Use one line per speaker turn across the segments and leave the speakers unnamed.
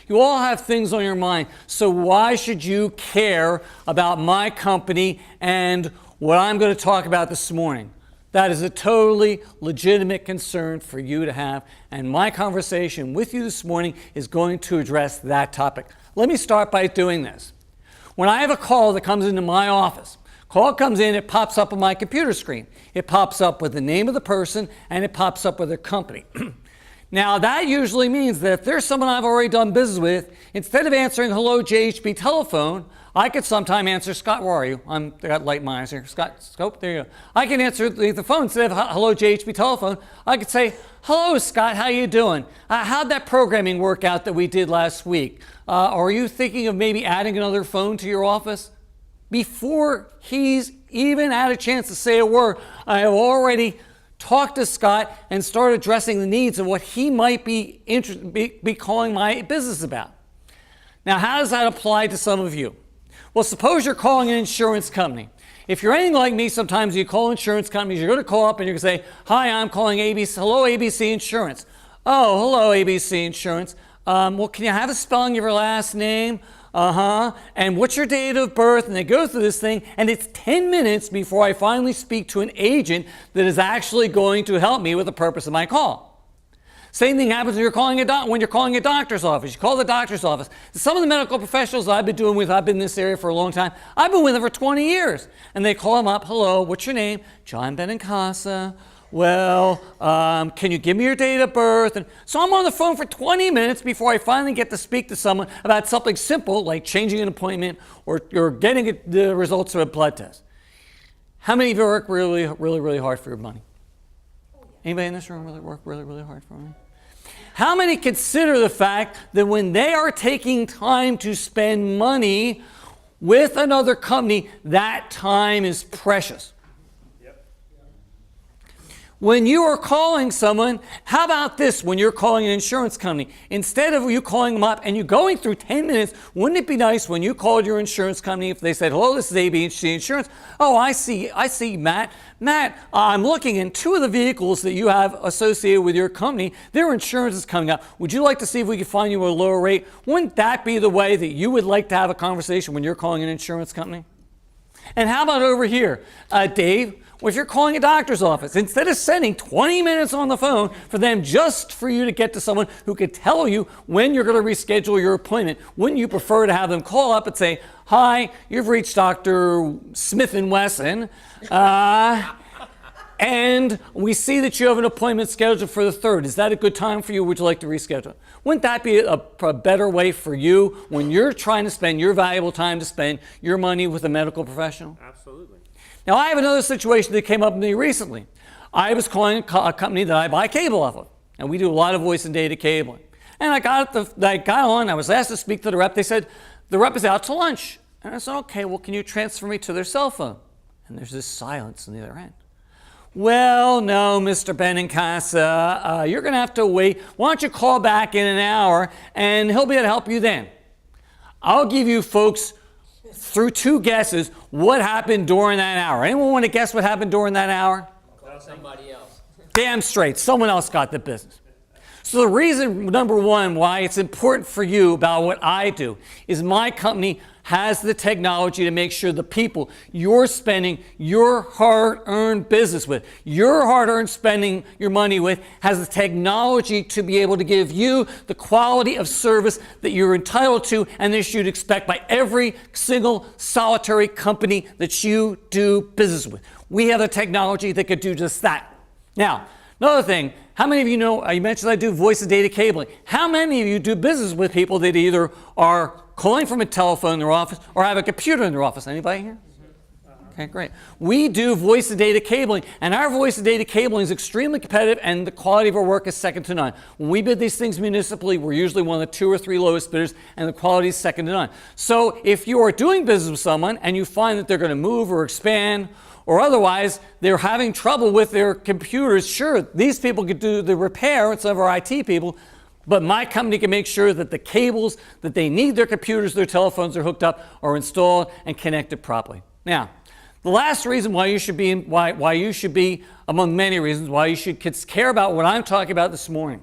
You all have things on your mind. So why should you care about my company and what I'm going to talk about this morning? That is a totally legitimate concern for you to have, and my conversation with you this morning is going to address that topic. Let me start by doing this. When I have a call that comes into my office, call comes in, it pops up on my computer screen. It pops up with the name of the person, and it pops up with their company. Now, that usually means that if there's someone I've already done business with, instead of answering hello JHB telephone, I could sometime answer, Scott, where are you? I got light in my eyes here. Scott, Scope, there you go. I can answer the phone instead of hello JHB telephone. I could say, hello, Scott, how you doing? How'd that programming work out that we did last week? Are you thinking of maybe adding another phone to your office? Before he's even had a chance to say a word, I have already talked to Scott and started addressing the needs of what he might be calling my business about. Now, how does that apply to some of you? Well, suppose you're calling an insurance company. If you're anything like me, sometimes you call insurance companies, you're going to call up and you're going to say, hi, I'm calling ABC, hello, ABC Insurance. Oh, hello, ABC Insurance. Well, can you have a spelling of your last name? And what's your date of birth? And they go through this thing, and it's 10 minutes before I finally speak to an agent that is actually going to help me with the purpose of my call. Same thing happens when you're calling a doctor's office. You call the doctor's office. Some of the medical professionals I've been I've been in this area for a long time. I've been with them for 20 years. And they call them up, hello, what's your name? John Benincasa. Well, can you give me your date of birth? And so I'm on the phone for 20 minutes before I finally get to speak to someone about something simple like changing an appointment or getting the results of a blood test. How many of you work really, really, really hard for your money? Anybody in this room really work really, really hard for money? How many consider the fact that when they are taking time to spend money with another company, that time is precious? When you are calling someone, how about this when you're calling an insurance company? Instead of you calling them up and you going through 10 minutes, wouldn't it be nice when you called your insurance company if they said, hello, this is ABC Insurance. Oh, I see, Matt. Matt, I'm looking in 2 of the vehicles that you have associated with your company. Their insurance is coming up. Would you like to see if we could find you a lower rate? Wouldn't that be the way that you would like to have a conversation when you're calling an insurance company? And how about over here, Dave? Well, if you're calling a doctor's office, instead of spending 20 minutes on the phone just for you to get to someone who could tell you when you're going to reschedule your appointment, wouldn't you prefer to have them call up and say, hi, you've reached Dr. Smith & Wesson, and we see that you have an appointment scheduled for the 3rd. Is that a good time for you? Would you like to reschedule? Wouldn't that be a better way for you when you're trying to spend your valuable time to spend your money with a medical professional?
Absolutely.
Now, I have another situation that came up to me recently. I was calling a company that I buy cable off of, and we do a lot of voice and data cabling. And I got on, I was asked to speak to the rep. They said, the rep is out to lunch. And I said, okay, well, can you transfer me to their cell phone? And there's this silence on the other end. Well, no, Mr. Benincasa, you're going to have to wait. Why don't you call back in an hour, and he'll be able to help you then. I'll give you folks through 2 guesses what happened during that hour. Anyone want to guess what happened during that hour?
Call somebody else.
Damn straight, someone else got the business. So the reason, number one, why it's important for you about what I do is my company has the technology to make sure the people you're spending your hard-earned business with, your hard-earned spending your money with, has the technology to be able to give you the quality of service that you're entitled to and that you'd expect by every single solitary company that you do business with. We have the technology that could do just that. Now, another thing, how many of you know, you mentioned I do voice and data cabling. How many of you do business with people that either are calling from a telephone in their office or have a computer in their office? Anybody here? Okay, great. We do voice and data cabling, and our voice and data cabling is extremely competitive, and the quality of our work is second to none. When we bid these things municipally, we're usually one of the 2 or 3 lowest bidders, and the quality is second to none. So if you are doing business with someone and you find that they're going to move or expand, or otherwise they're having trouble with their computers, sure, these people could do the repair, and some of our IT people, but my company can make sure that the cables that they need their computers, their telephones are hooked up, are installed and connected properly. Now, the last reason why you should be, among many reasons, why you should care about what I'm talking about this morning.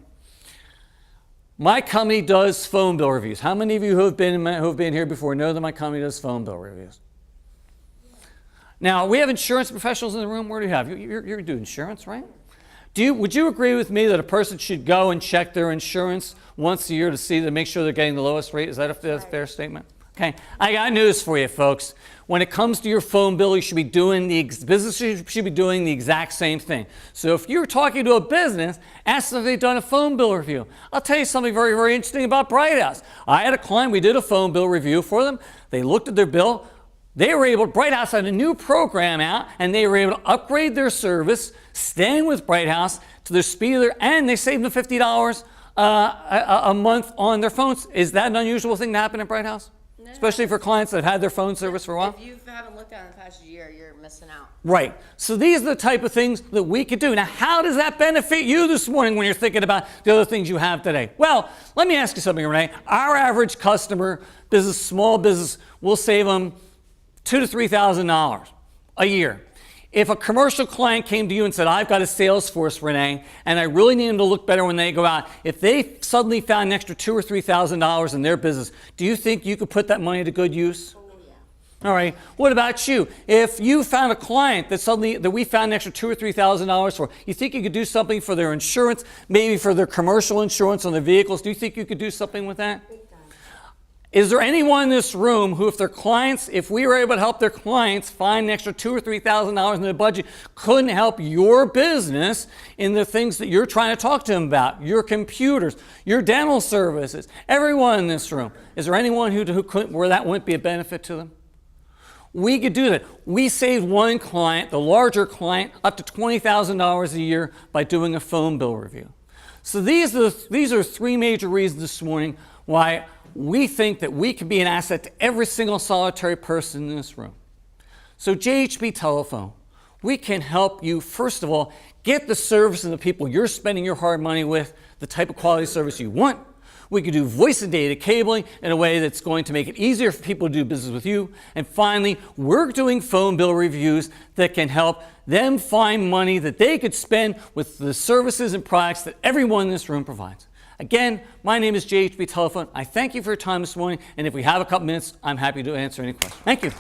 My company does phone bill reviews. How many of you who have been here before know that my company does phone bill reviews? Now, we have insurance professionals in the room. Where do you have? You do insurance, right? Would you agree with me that a person should go and check their insurance once a year to make sure they're getting the lowest rate? Is that a fair statement? Okay, I got news for you, folks. When it comes to your phone bill, you should be doing business should be doing the exact same thing. So if you're talking to a business, ask them if they've done a phone bill review. I'll tell you something very, very interesting about Bright House. I had a client, we did a phone bill review for them. They looked at their bill. Bright House had a new program out, and they were able to upgrade their service, staying with Bright House to their speed, and they saved them $50 a month on their phones. Is that an unusual thing to happen at Bright House? No. Especially for clients that have had their phone service for a while?
If you haven't looked at it in the past year, you're missing out.
Right. So these are the type of things that we could do. Now, how does that benefit you this morning when you're thinking about the other things you have today? Well, let me ask you something, Renee. Our average customer, small business, will save them $2,000 to $3,000 a year. If a commercial client came to you and said, I've got a sales force, Renee, and I really need them to look better when they go out, if they suddenly found an extra $2,000 or $3,000 in their business, do you think you could put that money to good use? Yeah. All right. What about you? If you found a client that we found an extra $2,000 or $3,000 for, you think you could do something for their insurance, maybe for their commercial insurance on their vehicles? Do you think you could do something with that? Is there anyone in this room who, if we were able to help their clients find an extra $2,000 or $3,000 in their budget, couldn't help your business in the things that you're trying to talk to them about? Your computers, your dental services, everyone in this room. Is there anyone who couldn't, where that wouldn't be a benefit to them? We could do that. We saved one client, the larger client, up to $20,000 a year by doing a phone bill review. So these are three major reasons this morning why we think that we can be an asset to every single solitary person in this room. So JHB Telephone, we can help you, first of all, get the service and the people you're spending your hard money with, the type of quality service you want. We can do voice and data cabling in a way that's going to make it easier for people to do business with you. And finally, we're doing phone bill reviews that can help them find money that they could spend with the services and products that everyone in this room provides. Again, my name is JHB Telephone. I thank you for your time this morning, and if we have a couple minutes, I'm happy to answer any questions. Thank you.